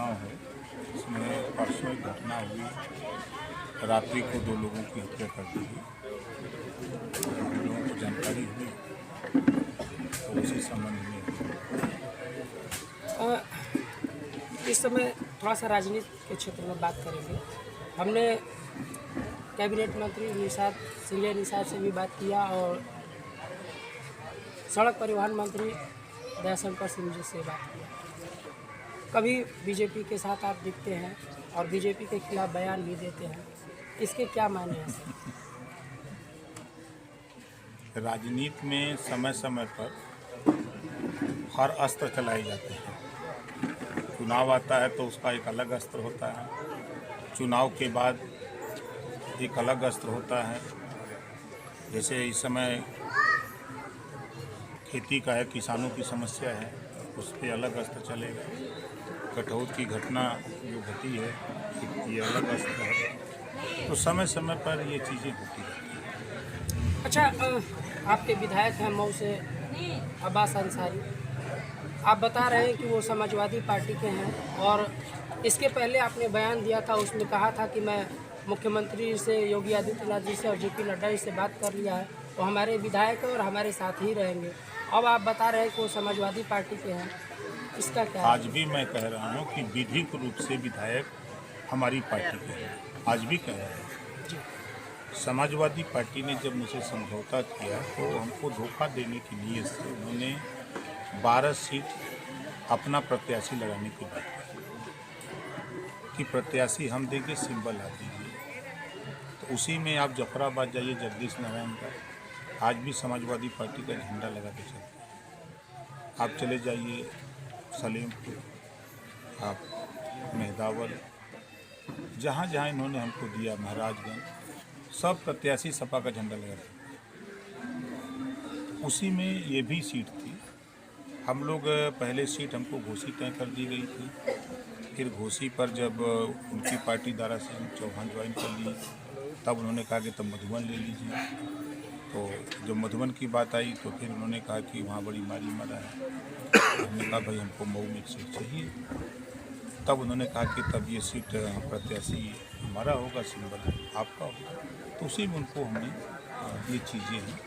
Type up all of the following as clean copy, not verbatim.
गांव है, इसमें परसों एक घटना हुई। रात्रि को 2 लोगों की हत्या कर दी गई। हम लोगों को जानकारी हुई तो उसी संबंध में इस समय थोड़ा सा राजनीति के क्षेत्र में बात करेंगे। हमने कैबिनेट मंत्री संजय निषाद से भी बात किया और सड़क परिवहन मंत्री दयाशंकर सिंह जी से बात किया। कभी बीजेपी के साथ आप दिखते हैं और बीजेपी के खिलाफ बयान भी देते हैं, इसके क्या मायने हैं? राजनीति में समय समय पर हर अस्त्र चलाए जाते हैं। चुनाव आता है तो उसका एक अलग अस्त्र होता है, चुनाव के बाद एक अलग अस्त्र होता है। जैसे इस समय खेती का है, किसानों की समस्या है, उस पर अलग अस्त्र चलेगा। कटौत की घटना जो घटी है ये अलग अस्त्र है। तो समय समय पर ये चीज़ें होती रहती हैं। अच्छा, आपके विधायक हैं मऊ से अब्बास अंसारी, आप बता रहे हैं कि वो समाजवादी पार्टी के हैं और इसके पहले आपने बयान दिया था, उसमें कहा था कि मैं मुख्यमंत्री से, योगी आदित्यनाथ जी से और जेपी नड्डा जी से बात कर लिया है, वो हमारे विधायक और हमारे साथ ही रहेंगे। अब आप बता रहे हैं कि वो समाजवादी पार्टी के हैं, इसका क्या? आज भी मैं कह रहा हूँ कि विधिक रूप से विधायक हमारी पार्टी के हैं, आज भी कह रहा हूँ। समाजवादी पार्टी ने जब मुझसे समझौता किया तो हमको धोखा देने के लिए से उन्होंने 12 सीट अपना प्रत्याशी लगाने की बात की कि प्रत्याशी हम देंगे, सिंबल आप दीजिए। तो उसी में आप जफराबाद जाइए, जगदीश नारायण का आज भी समाजवादी पार्टी का झंडा लगा के चलते हैं। आप चले जाइए सलीमपुर, आप मेहदावल, जहाँ जहाँ इन्होंने हमको दिया, महाराजगंज, सब प्रत्याशी सपा का झंडा लगा रहे। उसी में ये भी सीट थी। हम लोग पहले सीट हमको घोसी तय कर दी गई थी, फिर घोसी पर जब उनकी पार्टी दारा सिंह चौहान ज्वाइन कर ली तब उन्होंने कहा कि तब मधुबन ले लीजिए। तो जब मधुबन की बात आई तो फिर उन्होंने कहा कि वहाँ बड़ी मारी मारा है। हमने कहा भाई हमको मऊ में एक सीट चाहिए। तब उन्होंने कहा कि तब ये सीट प्रत्याशी हमारा होगा, सिंबल आपका होगा। तो उसी में उनको हमने ये चीज़ें हैं।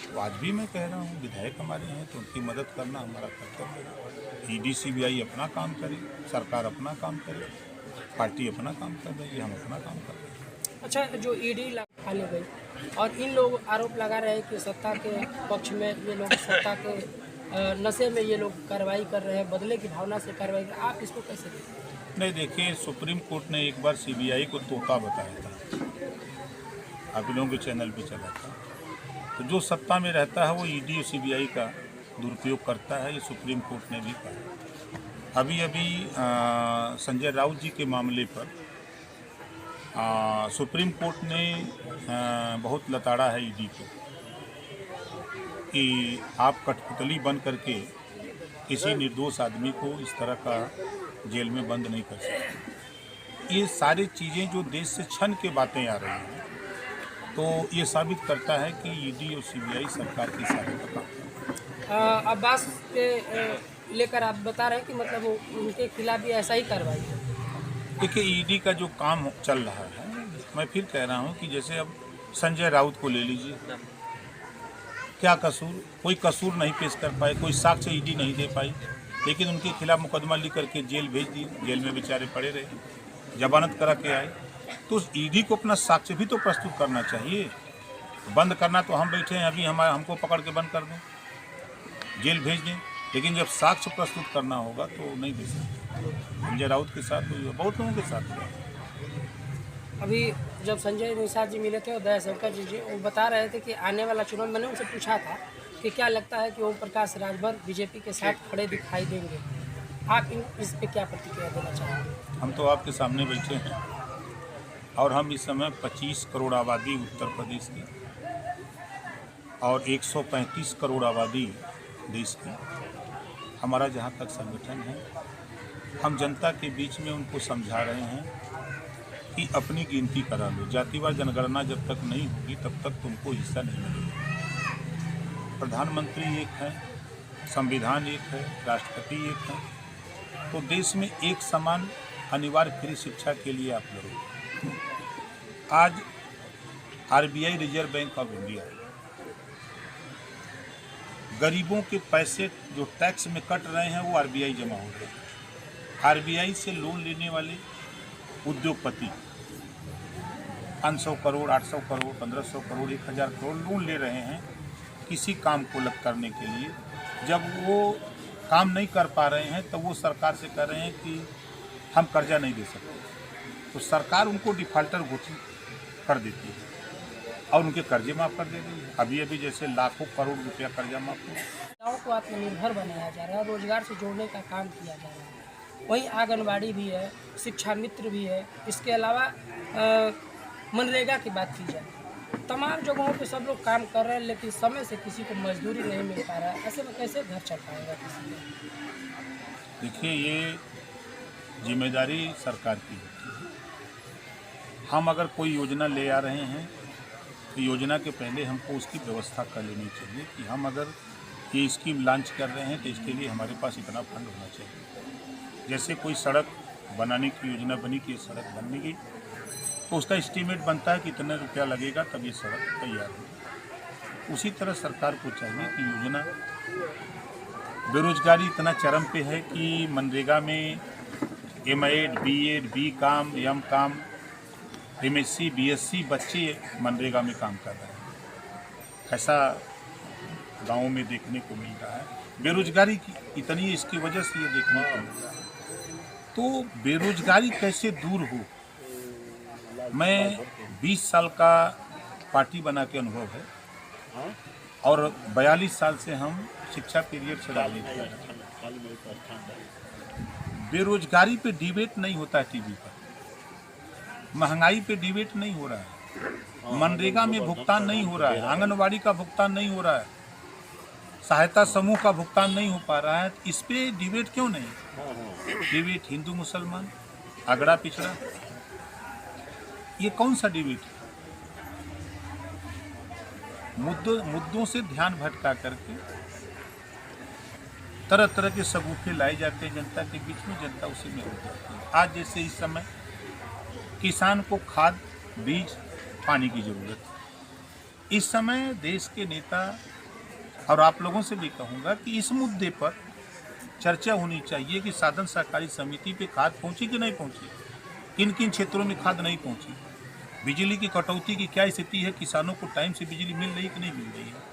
तो आज भी मैं कह रहा हूँ विधायक हमारे हैं तो उनकी मदद करना हमारा कर्तव्य है। ईडी सीबीआई अपना काम करे, सरकार अपना काम करे, पार्टी अपना काम कर रही है, हम अपना काम कर रहे हैं। अच्छा, जो ईडी खा ले गई और इन लोग आरोप लगा रहे हैं कि सत्ता के पक्ष में ये लोग, सत्ता के नशे में ये लोग कार्रवाई कर रहे हैं, बदले की भावना से कार्रवाई कर रहे हैं, आप इसको कैसे देखते हैं? नहीं, देखिए, सुप्रीम कोर्ट ने एक बार सीबीआई को तोता बताया था, आप लोगों के चैनल पे चला था। तो जो सत्ता में रहता है वो ईडी और सीबीआई का दुरुपयोग करता है, ये सुप्रीम कोर्ट ने भी कहा। अभी संजय राउत जी के मामले पर सुप्रीम कोर्ट ने बहुत लताड़ा है ईडी को कि आप कठपुतली बन करके किसी निर्दोष आदमी को इस तरह का जेल में बंद नहीं कर सकते। ये सारी चीज़ें जो देश से छन के बातें आ रही हैं, तो ये साबित करता है कि ईडी और सीबीआई सरकार की सहायता का काम। अब्बास के लेकर आप बता रहे हैं कि मतलब उनके खिलाफ भी ऐसा ही कार्रवाई है। देखिए, ईडी का जो काम चल रहा है, मैं फिर कह रहा हूँ कि जैसे अब संजय राउत को ले लीजिए, क्या कसूर, कोई कसूर नहीं पेश कर पाए, कोई साक्ष्य ईडी नहीं दे पाई, लेकिन उनके खिलाफ मुकदमा लिख करके जेल भेज दिए। जेल में बेचारे पड़े रहे, जमानत करा के आए। तो ईडी को अपना साक्ष्य भी तो प्रस्तुत करना चाहिए। बंद करना तो हम बैठे हैं, अभी हमको पकड़ के बंद कर दें, जेल भेज दें, लेकिन जब साक्ष्य प्रस्तुत करना होगा तो नहीं दे सकते। संजय राउत के साथ हुई, बहुत लोगों के साथ हुआ। अभी जब संजय निषाद जी मिले थे और दयाशंकर जी वो बता रहे थे कि आने वाला चुनाव, मैंने उनसे पूछा था कि क्या लगता है कि ओम प्रकाश राजभर बीजेपी के साथ खड़े दिखाई देंगे, आप इस पे क्या प्रतिक्रिया देना चाहेंगे? हम तो आपके सामने बैठे हैं और हम इस समय 25 करोड़ आबादी उत्तर प्रदेश की और 135 करोड़ आबादी देश की, हमारा जहाँ तक संगठन है, हम जनता के बीच में उनको समझा रहे हैं कि अपनी गिनती करा लो। जातिवार जनगणना जब तक नहीं होगी तब तक तुमको हिस्सा नहीं मिलेगा। प्रधानमंत्री एक है, संविधान एक है, राष्ट्रपति एक है, तो देश में एक समान अनिवार्य फ्री शिक्षा के लिए आप लड़ो। आज RBI reserve bank of India गरीबों के पैसे जो टैक्स में कट रहे हैं वो आरबीआई जमा हो रहे हैं। आरबीआई से लोन लेने वाले उद्योगपति 500 करोड़, 800 करोड़, 1500 करोड़, 1000 करोड़ लोन ले रहे हैं किसी काम को करने के लिए। जब वो काम नहीं कर पा रहे हैं तो वो सरकार से कह रहे हैं कि हम कर्जा नहीं दे सकते, तो सरकार उनको डिफाल्टर घोषित कर देती है और उनके कर्जे माफ़ कर दे रही है। अभी अभी जैसे लाखों करोड़ रुपया कर्जा माफ़ हुआ। गाँव को आत्मनिर्भर बनाया जा रहा है, रोजगार से जोड़ने का काम किया जा रहा है। वहीं आंगनबाड़ी भी है, शिक्षा मित्र भी है, इसके अलावा मनरेगा की बात की जाए, तमाम जगहों पे सब लोग काम कर रहे हैं, लेकिन समय से किसी को मजदूरी नहीं मिल पा रहा है। ऐसे में कैसे घर चल पाएगा किसी का? देखिए, ये जिम्मेदारी सरकार की होती है। हम अगर कोई योजना ले आ रहे हैं तो योजना के पहले हमको उसकी व्यवस्था कर लेनी चाहिए कि हम अगर ये स्कीम लॉन्च कर रहे हैं तो इसके लिए हमारे पास इतना फंड होना चाहिए। जैसे कोई सड़क बनाने की योजना बनी कि सड़क बनेगी तो उसका एस्टीमेट बनता है कि इतना रुपया लगेगा तब ये सड़क तैयार होगी। उसी तरह सरकार को चाहिए कि योजना, बेरोजगारी इतना चरम पे है कि मनरेगा में MEd, BEd, BCom, MCom, MSc, BSc बच्चे मनरेगा में काम कर रहे हैं। ऐसा गाँव में देखने को मिल रहा है। बेरोजगारी की इतनी इसकी वजह से ये देखने को मिल रहा है। तो बेरोजगारी कैसे दूर हो? मैं 20 साल का पार्टी बना के अनुभव है और 42 साल से हम शिक्षा पीरियड से राजनीति कर रहे हैं। बेरोजगारी पे डिबेट नहीं होता है टीवी पर, महंगाई पे डिबेट नहीं हो रहा है, मनरेगा में भुगतान नहीं हो रहा है, आंगनबाड़ी का भुगतान नहीं हो रहा है, सहायता समूह का भुगतान नहीं हो पा रहा है। इस पे डिबेट क्यों नहीं? डिबेट हिंदू मुसलमान, अगड़ा पिछड़ा, ये कौन सा डिबेट है? मुद्दों से ध्यान भटका करके तरह तरह के सबूते लाए जाते हैं जनता के बीच में, जनता उसी में हो जाती है। आज जैसे इस समय किसान को खाद, बीज, पानी की ज़रूरत है। इस समय देश के नेता और आप लोगों से भी कहूँगा कि इस मुद्दे पर चर्चा होनी चाहिए कि साधन सहकारी समिति पे खाद पहुँची कि नहीं पहुँची, किन किन क्षेत्रों में खाद नहीं पहुँची, बिजली की कटौती की क्या स्थिति है, किसानों को टाइम से बिजली मिल रही कि नहीं मिल रही है,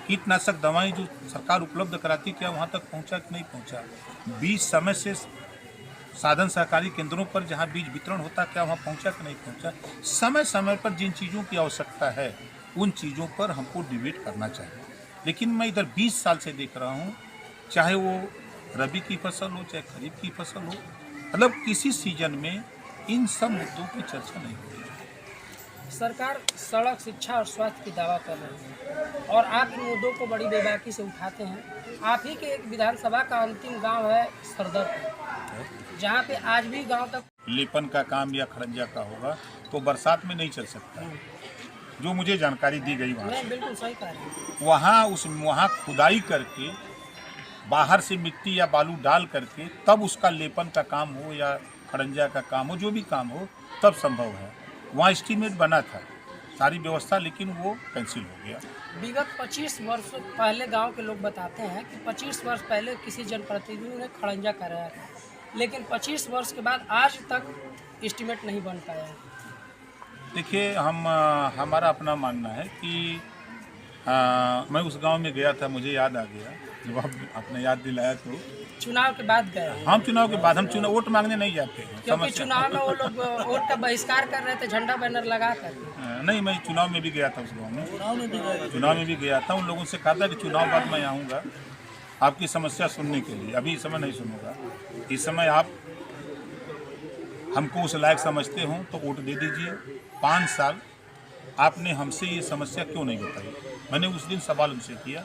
कीटनाशक दवाएं जो सरकार उपलब्ध कराती क्या वहाँ तक पहुँचा कि नहीं पहुँचा, बीज समय से साधन सहकारी केंद्रों पर जहाँ बीज वितरण होता क्या वहाँ पहुँचा कि नहीं पहुँचा। समय समय पर जिन चीज़ों की आवश्यकता है उन चीज़ों पर हमको डिबेट करना चाहिए। लेकिन मैं इधर 20 साल से देख रहा हूँ, चाहे वो रबी की फसल हो चाहे खरीफ की फसल हो, मतलब किसी सीजन में इन सब मुद्दों की चर्चा नहीं हो रही। सरकार सड़क, शिक्षा और स्वास्थ्य की दावा कर रही है और आप इन मुद्दों को बड़ी बेबाकी से उठाते हैं। आप ही के एक विधानसभा का अंतिम गांव है सरदरपुर, जहां पे आज भी गांव तक लेपन का काम या खड़ंजा का होगा तो बरसात में नहीं चल सकता। जो मुझे जानकारी दी गई वहाँ बिल्कुल सही कह रहे हैं, वहाँ खुदाई करके बाहर से मिट्टी या बालू डाल करके तब उसका लेपन का काम हो या खड़ंजा का काम हो, जो भी काम हो तब संभव है। वहाँ एस्टीमेट बना था सारी व्यवस्था, लेकिन वो कैंसिल हो गया। विगत 25 वर्ष पहले गांव के लोग बताते हैं कि 25 वर्ष पहले किसी जनप्रतिनिधि ने खड़ंजा कराया था, लेकिन 25 वर्ष के बाद आज तक एस्टीमेट नहीं बन पाया है। देखिए, हमारा अपना मानना है कि मैं उस गांव में गया था, मुझे याद आ गया जब आपने याद दिलाया तो। चुनाव के बाद गए? हम चुनाव के बाद, हम चुनाव वोट मांगने नहीं जाते हैं, क्योंकि चुनाव में वो लोग वोट का बहिष्कार कर रहे थे, झंडा बैनर लगा कर। नहीं, मैं चुनाव में भी गया था उस गाँव में, चुनाव में भी गया था। उन लोगों से कहा था कि चुनाव बाद मैं आऊँगा आपकी समस्या सुनने के लिए, अभी इस समय नहीं सुनूंगा। इस समय आप हमको उस लायक समझते हो तो वोट दे दीजिए। 5 साल आपने हमसे ये समस्या क्यों नहीं बताई? मैंने उस दिन सवाल उनसे किया।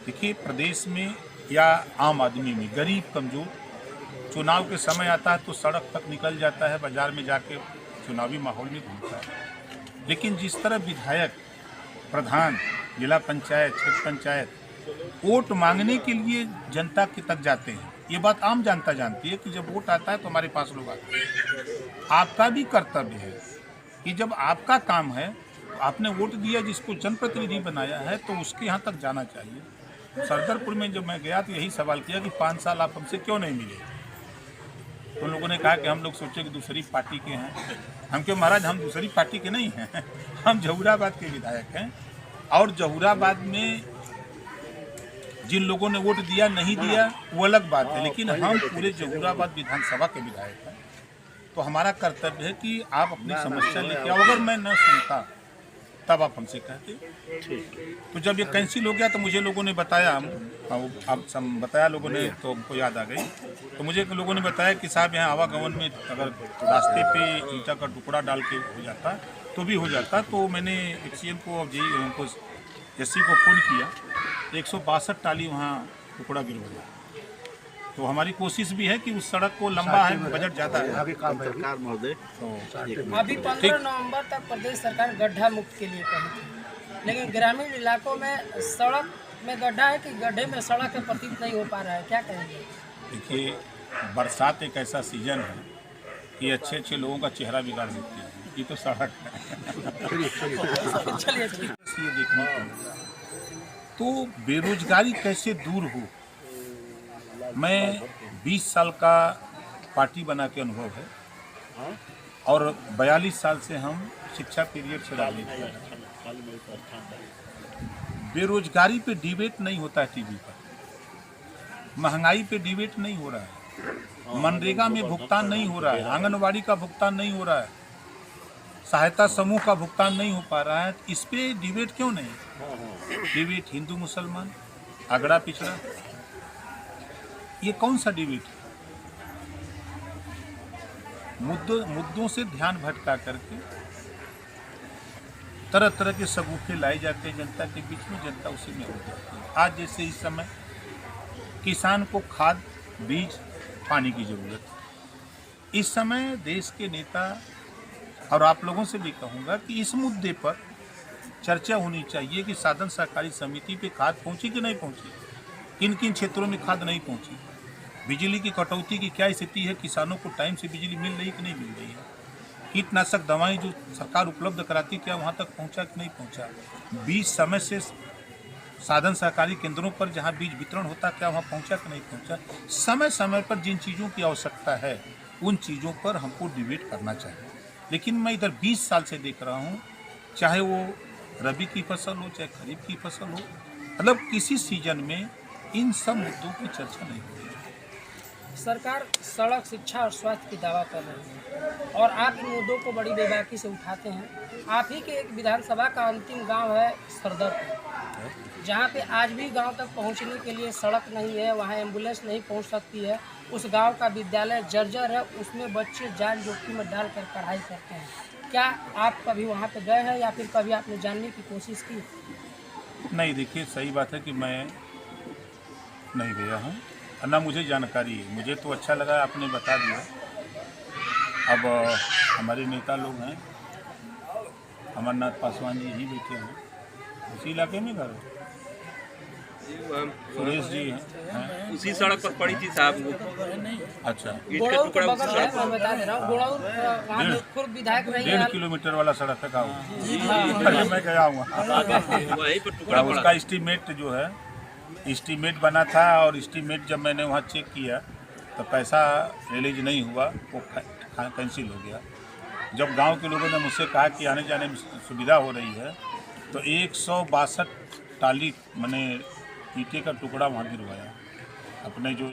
देखिए, प्रदेश में या आम आदमी में गरीब कमज़ोर चुनाव के समय आता है तो सड़क तक निकल जाता है, बाज़ार में जाके चुनावी माहौल में घूमता है। लेकिन जिस तरह विधायक, प्रधान, जिला पंचायत, क्षेत्र पंचायत वोट मांगने के लिए जनता के तक जाते हैं, ये बात आम जनता जानती है कि जब वोट आता है तो हमारे पास लोग आते हैं। आपका भी कर्तव्य है कि जब आपका काम है, आपने वोट दिया, जिसको जनप्रतिनिधि बनाया है, तो उसके यहाँ तक जाना चाहिए। सरदरपुर में जब मैं गया तो यही सवाल किया कि 5 साल आप हमसे क्यों नहीं मिले। तो लोगों ने कहा कि हम लोग सोचे कि दूसरी पार्टी के हैं। हम क्यों महाराज, हम दूसरी पार्टी के नहीं हैं, हम जहूराबाद के विधायक हैं। और जहूराबाद में जिन लोगों ने वोट दिया नहीं दिया वो अलग बात है, लेकिन हम पूरे जहूराबाद विधानसभा के विधायक हैं। तो हमारा कर्तव्य है कि आप अपनी समस्या लेके आओ। अगर मैं न सुनता तब आप हमसे कहते। तो जब ये कैंसिल हो गया तो मुझे लोगों ने बताया, बताया लोगों ने, तो हमको याद आ गई। तो मुझे लोगों ने बताया कि साहब यहाँ आवागमन में अगर रास्ते पे ईंटा का टुकड़ा डाल के हो जाता तो भी हो जाता। तो मैंने एक्सीएम को और जेई उनको एससी को फ़ोन किया, 162 टाली वहाँ टुकड़ा गिरवाया। तो हमारी कोशिश भी है कि उस सड़क को लंबा है, बजट ज़्यादा है। अभी काम है सरकार महोदय। अभी 15 नवंबर तक प्रदेश सरकार गड्ढा मुक्त के लिए कही थी, लेकिन ग्रामीण इलाकों में सड़क में गड्ढा है कि गड्ढे में सड़क का प्रतीत नहीं हो पा रहा है, क्या कहेंगे? देखिए, बरसात एक ऐसा सीजन है कि अच्छे अच्छे लोगों का चेहरा बिगाड़ देती है। ये तो सड़क है। चलिए ये देखने को मिला। तो बेरोजगारी कैसे दूर हो, मैं 20 साल का पार्टी बना के अनुभव है और 42 साल से हम शिक्षा पीरियड से राजनीति कर रहे हैं। बेरोजगारी पे डिबेट नहीं होता है टीवी पर, महंगाई पे डिबेट नहीं हो रहा है, मनरेगा में भुगतान नहीं हो रहा है, आंगनवाड़ी का भुगतान नहीं हो रहा है, सहायता समूह का भुगतान नहीं हो पा रहा है। इस पे डिबेट क्यों नहीं? डिबेट हिंदू मुसलमान, अगड़ा पिछड़ा, ये कौन सा डिबेट है? मुद्दों से ध्यान भटका करके तरह तरह के सबूते लाए जाते हैं जनता के बीच में, जनता उसी में हो जाती है। आज जैसे इस समय किसान को खाद, बीज, पानी की जरूरत है। इस समय देश के नेता और आप लोगों से भी कहूँगा कि इस मुद्दे पर चर्चा होनी चाहिए कि साधन सहकारी समिति पे खाद पहुँची कि नहीं पहुँची, किन किन क्षेत्रों में खाद नहीं पहुँची, बिजली की कटौती की क्या स्थिति है, किसानों को टाइम से बिजली मिल रही कि नहीं मिल रही है, कीटनाशक दवाएं जो सरकार उपलब्ध कराती क्या वहाँ तक पहुँचा कि नहीं पहुँचा, बीज समय से साधन सहकारी केंद्रों पर जहाँ बीज वितरण होता क्या वहाँ पहुँचा कि नहीं पहुँचा। समय समय पर जिन चीज़ों की आवश्यकता है उन चीज़ों पर हमको डिबेट करना चाहिए। लेकिन मैं इधर 20 साल से देख रहा हूँ, चाहे वो रबी की फसल हो चाहे खरीफ की फसल हो, मतलब किसी सीजन में इन सब मुद्दों की चर्चा नहीं हो रही। सरकार सड़क, शिक्षा और स्वास्थ्य की दावा कर रही है और आप इन मुद्दों को बड़ी बेबाकी से उठाते हैं। आप ही के एक विधानसभा का अंतिम गांव है सरदरपुर, जहां पे आज भी गांव तक पहुंचने के लिए सड़क नहीं है, वहां एम्बुलेंस नहीं पहुंच सकती है। उस गांव का विद्यालय जर्जर है, उसमें बच्चे जान जोखिम में डालकर पढ़ाई करते हैं। क्या आप कभी वहां पे गए हैं या फिर कभी आपने जानने की कोशिश की? नहीं, देखिए सही बात है कि मैं नहीं गया हूँ, ना मुझे जानकारी है। मुझे तो अच्छा लगा आपने बता दिया। अब हमारे नेता लोग हैं, अमरनाथ पासवान जी यहीं बैठे हैं, उसी इलाके में घर है, सुरेश जी हैं, उसी सड़क पर पड़ी थी साहब वो। अच्छा, गोड़ौर के बगल है, मैं बता दे रहा हूँ। गोड़ौर वहाँ पे खुद विधायक रही है। 1.5 किलोमीटर वाला सड़क है का मैं गया हूँ। वहीं पर टुकड़ा पड़ा। उसका एस्टीमेट जो है, एस्टीमेट बना था और एस्टीमेट जब मैंने वहाँ चेक किया तो पैसा रिलीज नहीं हुआ, वो कैंसिल हो गया। जब गांव के लोगों ने मुझसे कहा कि आने जाने में सुविधा हो रही है तो 162 टाली मैंने ईंटे का टुकड़ा वहाँ गिरवाया अपने जो